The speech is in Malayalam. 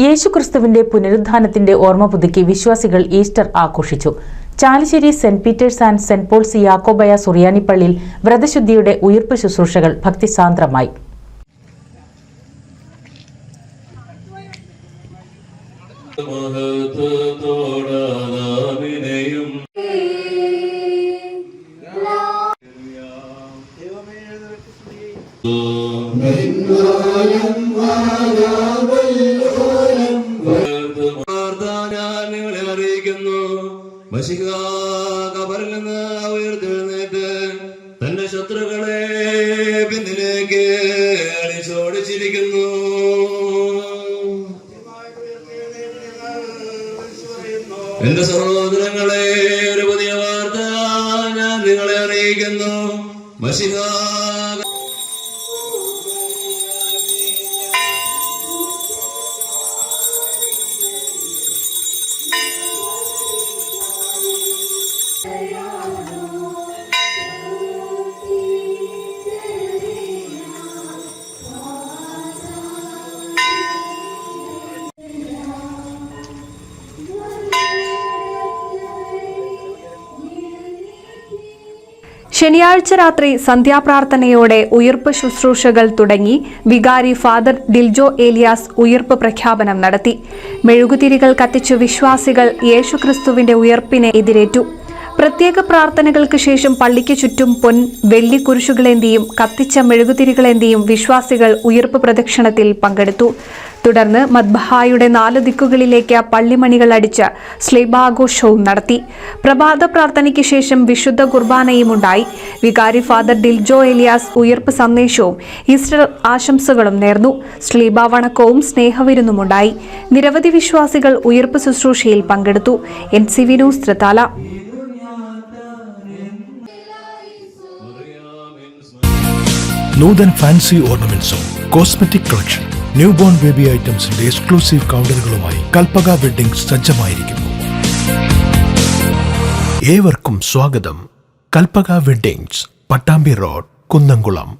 യേശുക്രിസ്തുവിന്റെ പുനരുദ്ധാനത്തിന്റെ ഓർമ്മ പുതുക്കി വിശ്വാസികൾ ഈസ്റ്റർ ആഘോഷിച്ചു. Chalissery saint Peter's and saint Paul's യാക്കോബായ സുറിയാനി പള്ളിയിൽ വ്രതശുദ്ധിയുടെ ഉയിർപ്പ് ശുശ്രൂഷകൾ ഭക്തിസാന്ദ്രമായി. കബറിൽ നിന്ന് ഉയർത്തെഴുന്നേറ്റ് തന്റെ ശത്രുക്കളെ പിന്നിലേക്ക് അടിച്ചോടിച്ചിരിക്കുന്നു. എന്റെ സഹോദരങ്ങളെ, ഒരു പുതിയ വാർത്ത ഞാൻ നിങ്ങളെ അറിയിക്കുന്നു. മശിഹ ശനിയാഴ്ച രാത്രി സന്ധ്യാപ്രാർത്ഥനയോടെ ഉയിർപ്പ് ശുശ്രൂഷകൾ തുടങ്ങി. വികാരി ഫാദർ ഡിൽജോ ഏലിയാസ് ഉയിർപ്പ് പ്രഖ്യാപനം നടത്തി. മെഴുകുതിരികൾ കത്തിച്ചു വിശ്വാസികൾ യേശുക്രിസ്തുവിന്റെ ഉയിർപ്പിനെ എതിരേറ്റു. പ്രത്യേക പ്രാർത്ഥനകൾക്ക് ശേഷം പള്ളിക്ക് ചുറ്റും വെള്ളി കുരിശുകളേന്തിയും കത്തിച്ച മെഴുകുതിരികളേന്തിയും വിശ്വാസികൾ ഉയിർപ്പ് പ്രദക്ഷിണത്തിൽ പങ്കെടുത്തു. തുടർന്ന് മദ്ബഹായുടെ 4 ദിക്കുകളിലേക്ക് പള്ളിമണികൾ അടിച്ച് സ്ലീബാഘോഷവും നടത്തി. പ്രഭാത പ്രാർത്ഥനയ്ക്ക് ശേഷം വിശുദ്ധ കുർബാനയും ഉണ്ടായി. വികാരി ഫാദർ ഡിൽജോ ഏലിയാസ് ഉയിർപ്പ് സന്ദേശവും ഈസ്റ്റർ ആശംസകളും നേർന്നു. സ്ലീബ വണക്കവും സ്നേഹവിരുന്നുമുണ്ടായി. നിരവധി വിശ്വാസികൾ ഉയിർപ്പ് ശുശ്രൂഷയിൽ പങ്കെടുത്തു. NCV news Thrithala. Noothan fancy ഓർണമെന്റ്സും cosmetic collection, new born baby ഐറ്റംസിന്റെ എക്സ്ക്ലൂസീവ് കൗണ്ടറുകളുമായി കൽപ്പക വെഡ്ഡിംഗ്സ് സജ്ജമായിരിക്കുന്നു. ഏവർക്കും സ്വാഗതം. Kalpaka weddings, Pattambi road, Kunnamkulam.